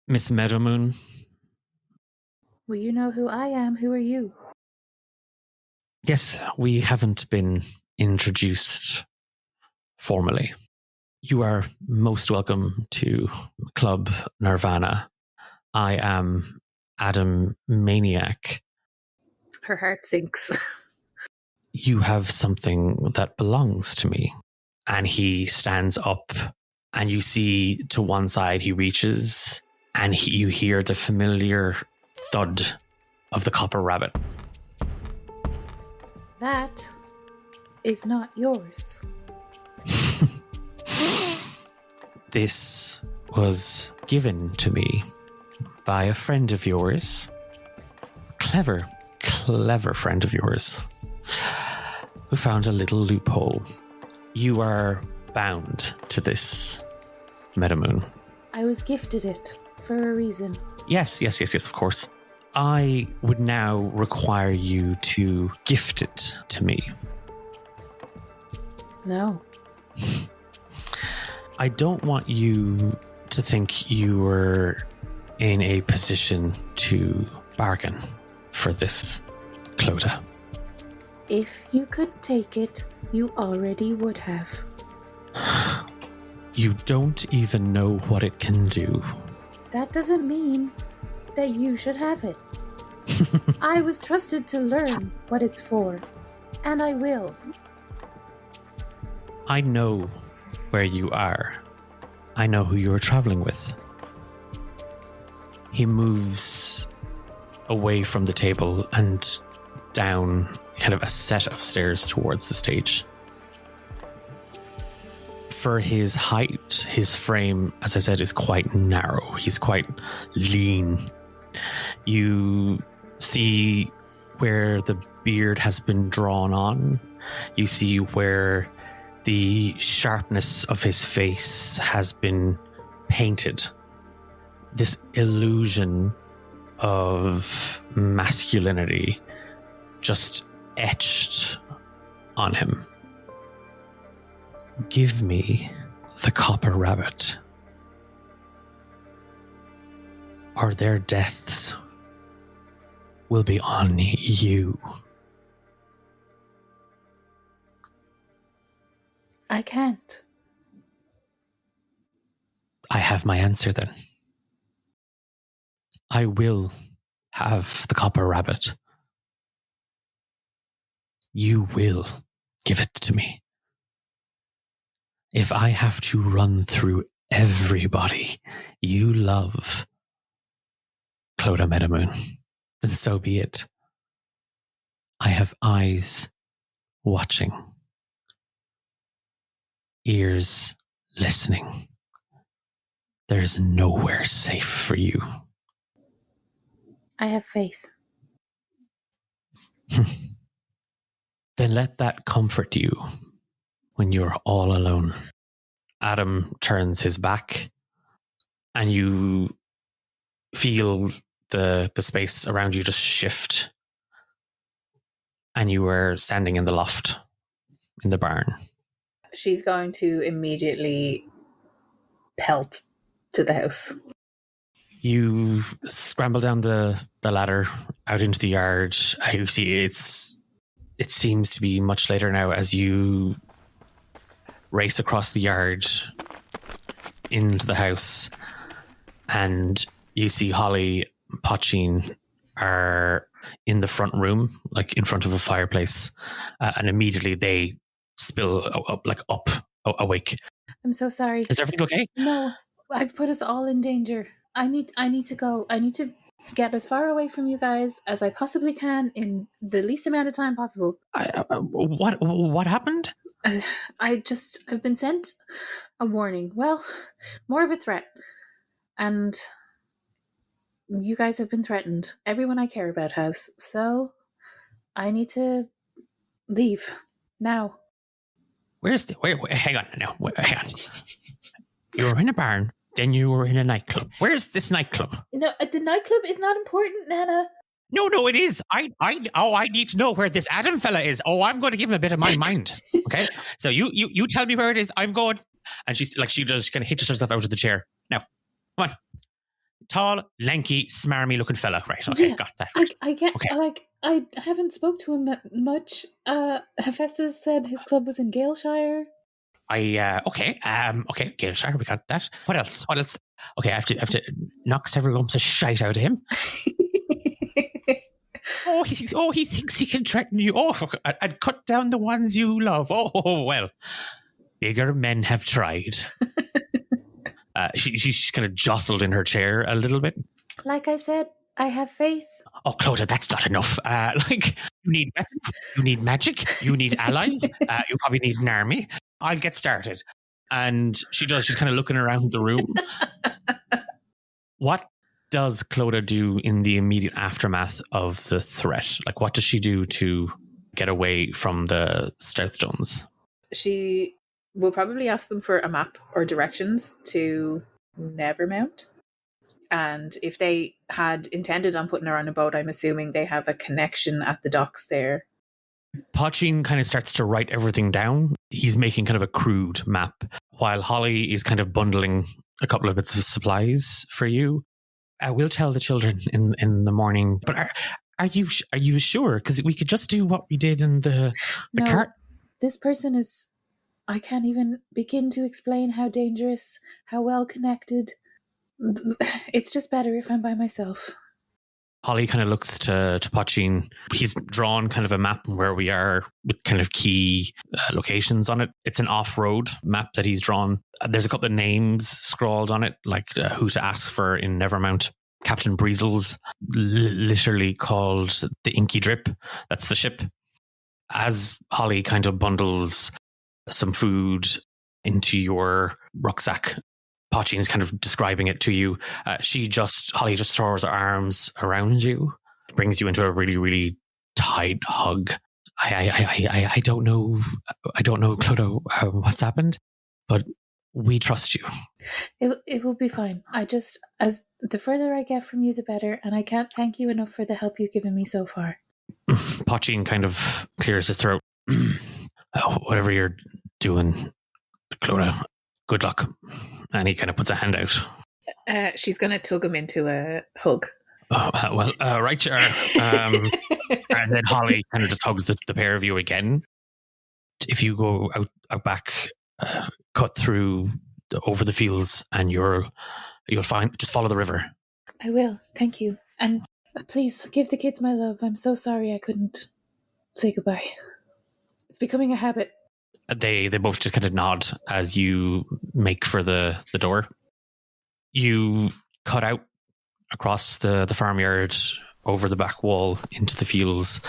Miss Meadowmoon. Well, you know who I am. Who are you? Yes, we haven't been introduced formally. You are most welcome to Club Nirvana. I am Adam Maniac. Her heart sinks. You have something that belongs to me. And he stands up, and you see to one side he reaches, and you hear the familiar thud of the copper rabbit. That is not yours. This was given to me by a friend of yours. Clever friend of yours, who found a little loophole. You are bound to this, Meadowmoon. I was gifted it for a reason. Yes, of course. I would now require you to gift it to me. No. I don't want you to think you were in a position to bargain for this, Clodagh. If you could take it, you already would have. You don't even know what it can do. That doesn't mean that you should have it. I was trusted to learn what it's for, and I will. I know where you are. I know who you're traveling with. He moves away from the table and down kind of a set of stairs towards the stage. For his height, his frame, as I said, is quite narrow. He's quite lean. You see where the beard has been drawn on. You see where the sharpness of his face has been painted. This illusion of masculinity just etched on him. Give me the copper rabbit, or their deaths will be on you. I can't. I have my answer then. I will have the copper rabbit. You will give it to me. If I have to run through everybody you love, Clodagh Meadowmoon, then so be it. I have eyes watching, ears listening. There's nowhere safe for you. I have faith. Then let that comfort you when you're all alone. Adam turns his back and you feel the space around you just shift. And you were standing in the loft in the barn. She's going to immediately pelt to the house. You scramble down the ladder out into the yard. You see it seems to be much later now as you race across the yard into the house, and you see Holly and Potchine are in the front room, like in front of a fireplace, and immediately they spill up awake. I'm so sorry. Is everything okay? No, I've put us all in danger. I need to go. I need to get as far away from you guys as I possibly can in the least amount of time possible. What happened? I've been sent a warning. Well, more of a threat. And you guys have been threatened. Everyone I care about has. So I need to leave now. Where? Hang on now. Hang on. You were in a barn, then you were in a nightclub. Where's this nightclub? No, the nightclub is not important, Nana. No, it is. I need to know where this Adam fella is. Oh, I'm going to give him a bit of my mind. Okay, so you tell me where it is. I'm going. And she just kind of hitches herself out of the chair. Now, come on. Tall, lanky, smarmy looking fella. Right, okay, Yeah, got that. I get, Okay. I haven't spoke to him much. Hephaestus said his club was in Galeshire. Okay, Galeshire, we got that. What else? Okay, I have to knock several lumps of shite out of him. He thinks he can threaten you. Oh, and cut down the ones you love. Oh, well, bigger men have tried. She's kind of jostled in her chair a little bit. Like I said, I have faith. Oh, Clodagh, that's not enough. You need weapons, you need magic, you need allies, you probably need an army. I'll get started. And she does. She's kind of looking around the room. What does Clodagh do in the immediate aftermath of the threat? Like, what does she do to get away from the Stoutstones? She will probably ask them for a map or directions to Nevermount. And if they had intended on putting her on a boat, I'm assuming they have a connection at the docks there. Potchine kind of starts to write everything down. He's making kind of a crude map, while Holly is kind of bundling a couple of bits of supplies for you. I will tell the children in the morning. But are you sure? Because we could just do what we did in the cart. This person is... I can't even begin to explain how dangerous, how well connected. It's just better if I'm by myself. Holly kind of looks to Potchine. He's drawn kind of a map where we are with kind of key locations on it. It's an off-road map that he's drawn. There's a couple of names scrawled on it, like who to ask for in Nevermount. Captain Breezels, literally called the Inky Drip. That's the ship. As Holly kind of bundles some food into your rucksack, Pochin is kind of describing it to you. Holly just throws her arms around you, brings you into a really, really tight hug. I don't know, Clodagh, what's happened, but we trust you. It will be fine. As the further I get from you, the better, and I can't thank you enough for the help you've given me so far. Pochin kind of clears his throat. Whatever you're doing, Clodagh, good luck. And he kind of puts a hand out. She's going to tug him into a hug. Right, sure. And then Holly kind of just hugs the pair of you again. If you go out back, cut through over the fields, and you'll find, just follow the river. I will, thank you. And please give the kids my love. I'm so sorry I couldn't say goodbye. It's becoming a habit. They both just kind of nod as you make for the door. You cut out across the farmyard, over the back wall, into the fields,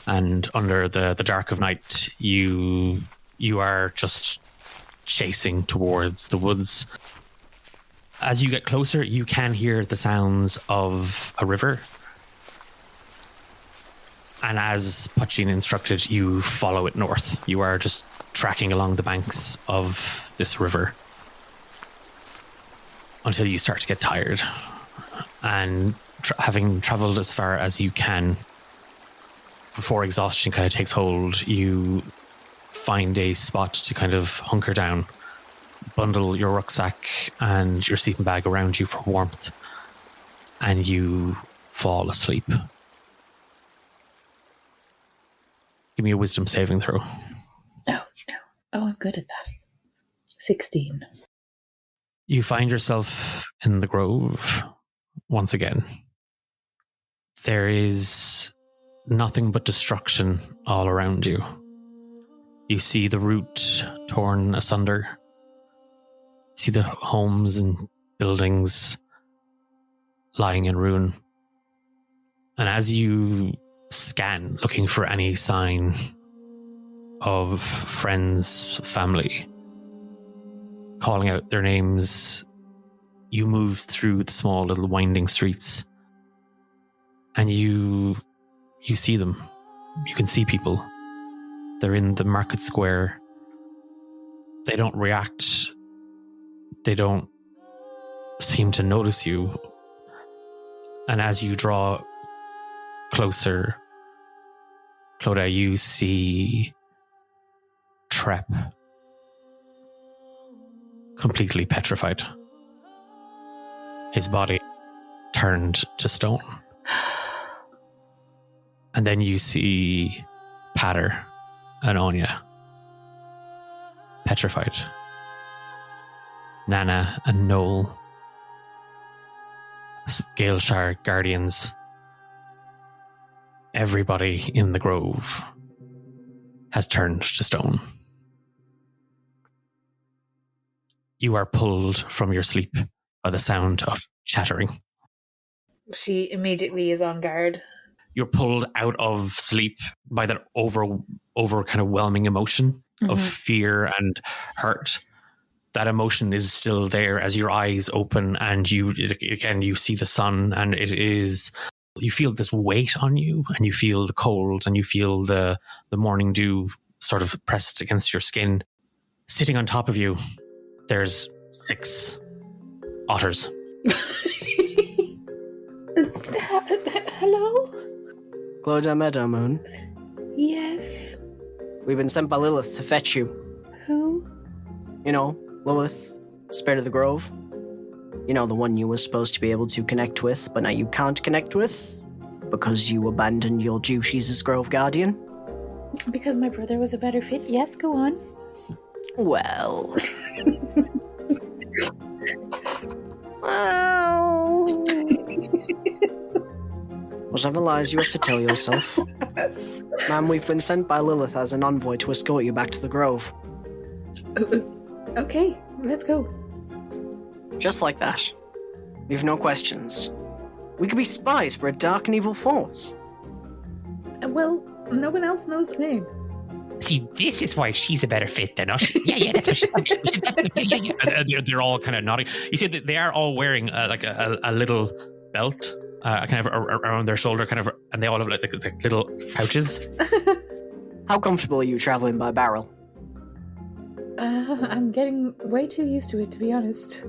and under the dark of night, you are just chasing towards the woods. As you get closer, you can hear the sounds of a river. And as Pochin instructed, you follow it north. You are just tracking along the banks of this river until you start to get tired. And having traveled as far as you can, before exhaustion kind of takes hold, you find a spot to kind of hunker down, bundle your rucksack and your sleeping bag around you for warmth, and you fall asleep. Give me a wisdom saving throw. No. Oh, I'm good at that. 16. You find yourself in the grove once again. There is nothing but destruction all around you. You see the root torn asunder. You see the homes and buildings lying in ruin. And as you scan, looking for any sign of friends, family, calling out their names, you move through the small little winding streets, and you see them. You can see people. They're in the market square. They don't react. They don't seem to notice you. And as you draw closer, Clodagh, you see Trep, completely petrified. His body turned to stone. And then you see Patter and Anya, petrified. Nana and Noel, Galeshire guardians. Everybody in the grove has turned to stone. You are pulled from your sleep by the sound of chattering. She immediately is on guard. You're pulled out of sleep by that over kind of whelming emotion of fear and hurt. That emotion is still there as your eyes open, and you see the sun, and you feel this weight on you, and you feel the cold, and you feel the morning dew sort of pressed against your skin. Sitting on top of you, there's 6 otters. Hello? Clodagh Meadowmoon, Yes. we've been sent by Lilith to fetch you. Who? You know, Lilith, Spirit of the Grove. You know, the one you were supposed to be able to connect with, but now you can't connect with because you abandoned your duties as Grove Guardian. Because my brother was a better fit. Yes, go on. Well... well... Whatever lies you have to tell yourself. Ma'am, we've been sent by Lilith as an envoy to escort you back to the Grove. Okay, let's go. Just like that. We've no questions. We could be spies for a dark and evil force. Well, no one else knows the name. See, this is why she's a better fit than us. Yeah, that's what she should definitely. Yeah. They're all kind of nodding. You see that they are all wearing like a little belt, kind of around their shoulder, kind of, and they all have like little pouches. How comfortable are you traveling by barrel? I'm getting way too used to it, to be honest.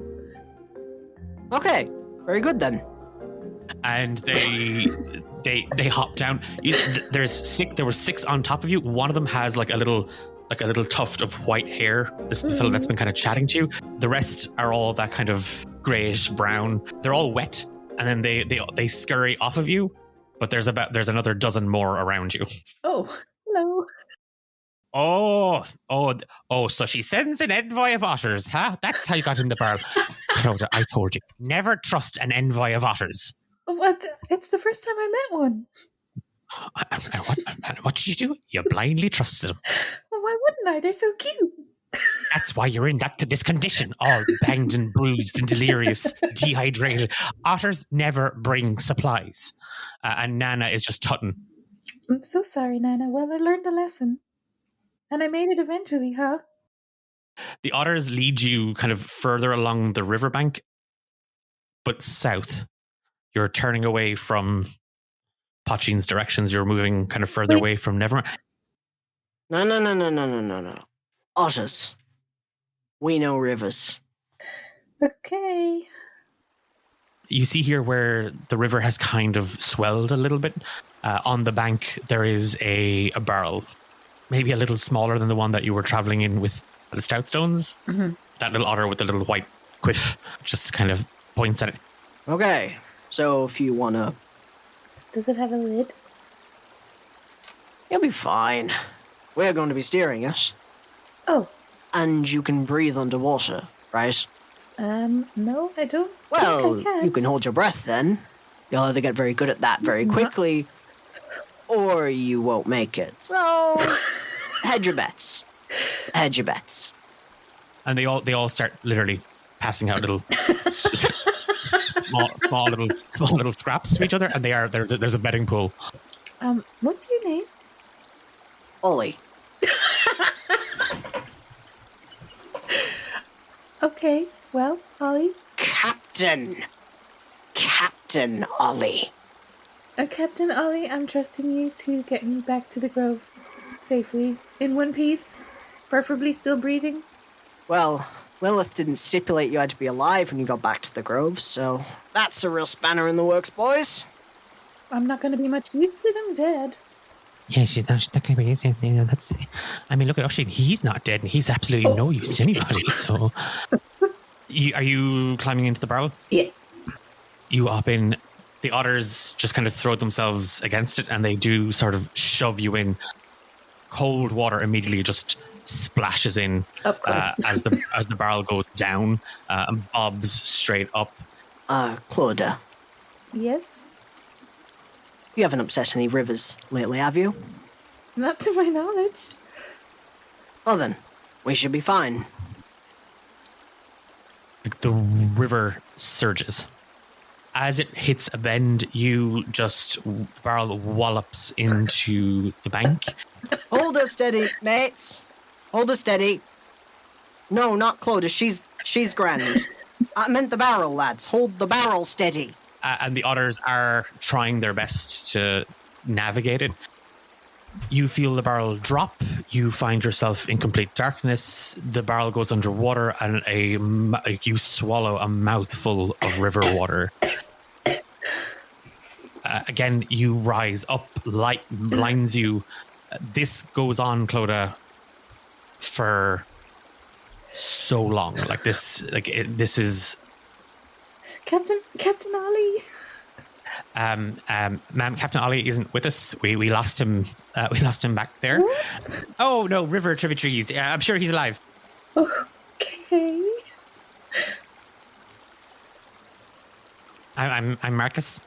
Okay, very good then. And they hop down. There were 6 on top of you. One of them has like a little tuft of white hair. This is the fellow that's been kind of chatting to you. The rest are all that kind of grayish brown. They're all wet, and then they scurry off of you. But there's another dozen more around you. Oh, hello. Oh! So she sends an envoy of otters, huh? That's how you got in the barrel. Clodagh, I told you, never trust an envoy of otters. What? It's the first time I met one. What did you do? You blindly trusted them. Well, why wouldn't I? They're so cute. That's why you're in this condition, all banged and bruised and delirious, dehydrated. Otters never bring supplies. And Nana is just tutting. I'm so sorry, Nana. Well, I learned a lesson. And I made it eventually, huh? The otters lead you kind of further along the riverbank, but south. You're turning away from Pochin's directions. You're moving kind of further away from Nevermind. No. Otters. We know rivers. Okay. You see here where the river has kind of swelled a little bit. On the bank, there is a barrel, maybe a little smaller than the one that you were traveling in with the stout stones. Mm-hmm. That little otter with the little white quiff just kind of points at it. Okay, so if you wanna... Does it have a lid? You'll be fine. We're going to be steering it. Oh. And you can breathe underwater, right? No, I don't Well, think I can. You can hold your breath then. You'll either get very good at that very quickly, or you won't make it. So, hedge your bets. Hedge your bets. And they all start literally passing out little small little scraps to each other, and there's a betting pool. What's your name? Ollie. Okay, well, Ollie. Captain Ollie. Captain Ollie, I'm trusting you to get me back to the Grove safely, in one piece, preferably still breathing. Well, Lilith didn't stipulate you had to be alive when you got back to the Grove, so that's a real spanner in the works, boys. I'm not going to be much use to them dead. Yeah, she's not going to be using it. I mean, look at Oshin. He's not dead, and he's absolutely no use to anybody. So, are you climbing into the barrel? Yeah. You hop in. The otters just kind of throw themselves against it, and they do sort of shove you in. Cold water immediately just splashes in Of course. as the barrel goes down and bobs straight up. Clodagh, Yes? you haven't upset any rivers lately, have you? Not to my knowledge. Well then, we should be fine. The river surges. As it hits a bend, the barrel wallops into the bank. Hold her steady, mates. Hold her steady. No, not Clodagh. She's grand. I meant the barrel, lads. Hold the barrel steady. And the otters are trying their best to navigate it. You feel the barrel drop. You find yourself in complete darkness. The barrel goes underwater, and you swallow a mouthful of river water. Again, you rise up. Light blinds you. This goes on, Clodagh, for so long. This is. Captain Ollie. Ma'am, Captain Ollie isn't with us. We lost him. We lost him back there. What? Oh no, river tributaries. I'm sure he's alive. Okay. I'm Marcus.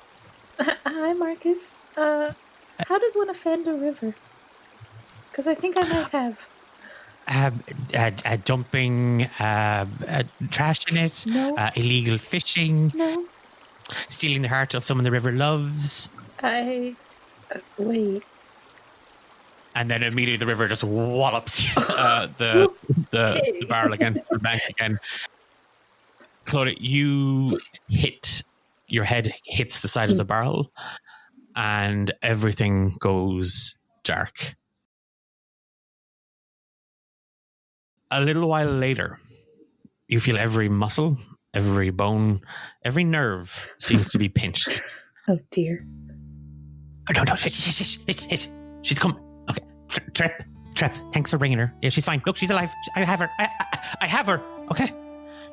Hi, Marcus. How does one offend a river? Because I think I might have. Dumping trash in it. No. Illegal fishing. No. Stealing the heart of someone the river loves. Wait. And then immediately the river just wallops the barrel against the bank again. Clodagh, your head hits the side of the barrel and everything goes dark. A little while later, you feel every muscle, every bone, every nerve seems to be pinched. Oh dear. Oh, no, she's come. Okay, Trip. Thanks for bringing her. Yeah, she's fine. Look, she's alive. I have her. I have her. Okay.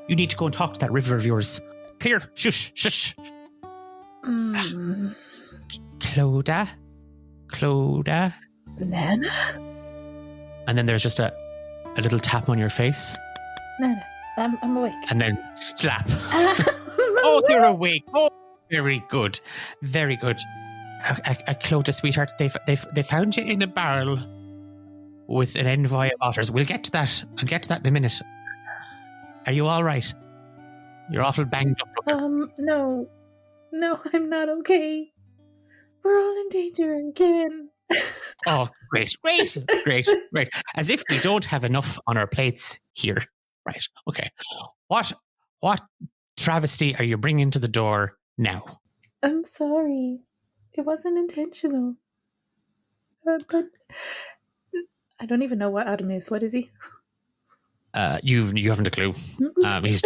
You need to go and talk to that river of yours. Clear. Shush. Clodagh. Nana? And then there's just a little tap on your face. Nana, I'm awake. And then slap. Oh, you're awake. Oh, very good. Very good. Clodagh, sweetheart, they found you in a barrel with an envoy of otters. We'll get to that. I'll get to that in a minute. Are you all right? You're awful banged up. No, I'm not okay. We're all in danger again. Oh, great. As if we don't have enough on our plates here. Right, okay. What travesty are you bringing to the door now? I'm sorry. It wasn't intentional. But I don't even know what Adam is. What is he? You haven't a clue. He's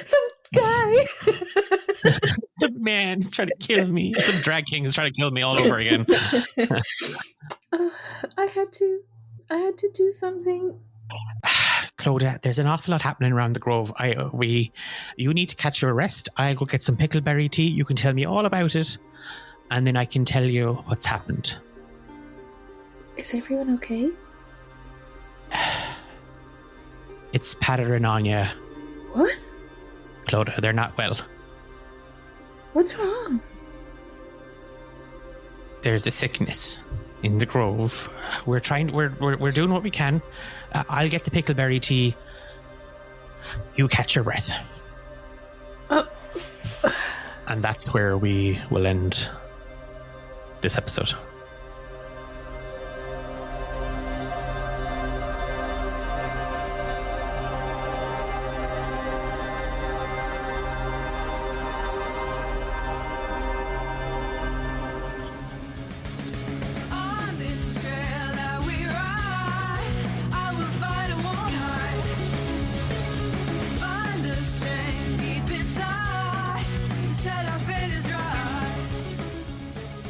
some guy. Some man trying to kill me. Some drag king is trying to kill me all over again. I had to do something. Clodagh, there's an awful lot happening around the Grove. You need to catch your rest. I'll go get some pickleberry tea. You can tell me all about it, and then I can tell you what's happened. Is everyone okay? It's pattering on you. What? Clodagh, they're not well. What's wrong? There's a sickness in the Grove. We're doing what we can. I'll get the pickleberry tea. You catch your breath. And that's where we will end this episode.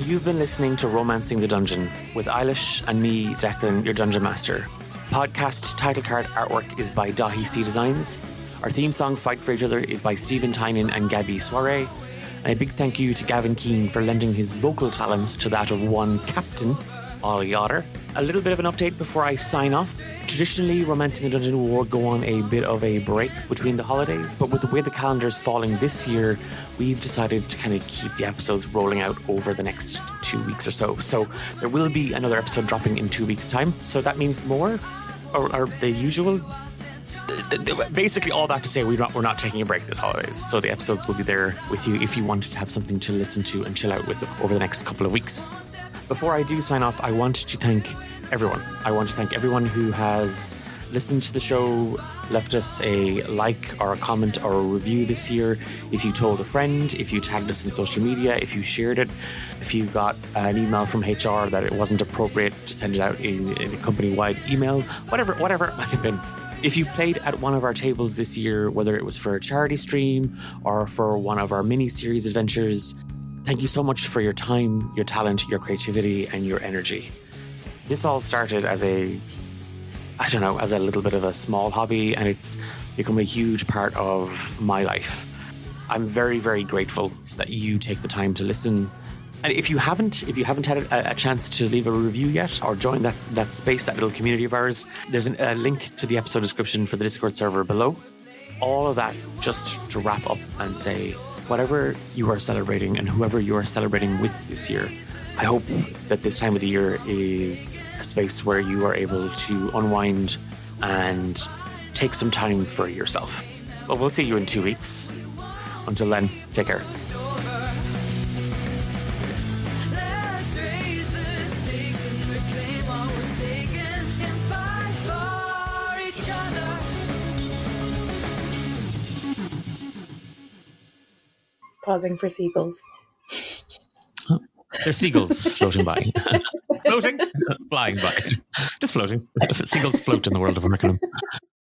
You've been listening to Romancing the Dungeon with Eilish and me, Declan, your Dungeon Master. Podcast title card artwork is by Dahi C Designs. Our theme song, Fight for Each Other, is by Stephen Tynan and Gabby Soiree. And a big thank you to Gavin Keane for lending his vocal talents to that of one Captain, Ollie Otter. A little bit of an update before I sign off. Traditionally, Romancing the Dungeon will go on a bit of a break between the holidays, but with the way the calendar's falling this year, we've decided to kind of keep the episodes rolling out over the next 2 weeks or so. So there will be another episode dropping in 2 weeks' time. So that means more, or the usual. Basically, all that to say, we're not taking a break this holidays. So the episodes will be there with you if you wanted to have something to listen to and chill out with over the next couple of weeks. Before I do sign off, I want to thank everyone. I want to thank everyone who has listened to the show, left us a like or a comment or a review this year. If you told a friend, if you tagged us in social media, if you shared it, if you got an email from HR that it wasn't appropriate to send it out in a company-wide email, whatever it might have been. If you played at one of our tables this year, whether it was for a charity stream or for one of our mini-series adventures, thank you so much for your time, your talent, your creativity, and your energy. This all started as a little bit of a small hobby, and it's become a huge part of my life. I'm very, very grateful that you take the time to listen. And if you haven't had a chance to leave a review yet or join that space, that little community of ours, there's a link to the episode description for the Discord server below. All of that just to wrap up and say, whatever you are celebrating and whoever you are celebrating with this year, I hope that this time of the year is a space where you are able to unwind and take some time for yourself. Well, we'll see you in 2 weeks. Until then, take care. pausing for seagulls. There's seagulls floating by. Floating? Flying by. Just floating. Seagulls float in the world of Merculum.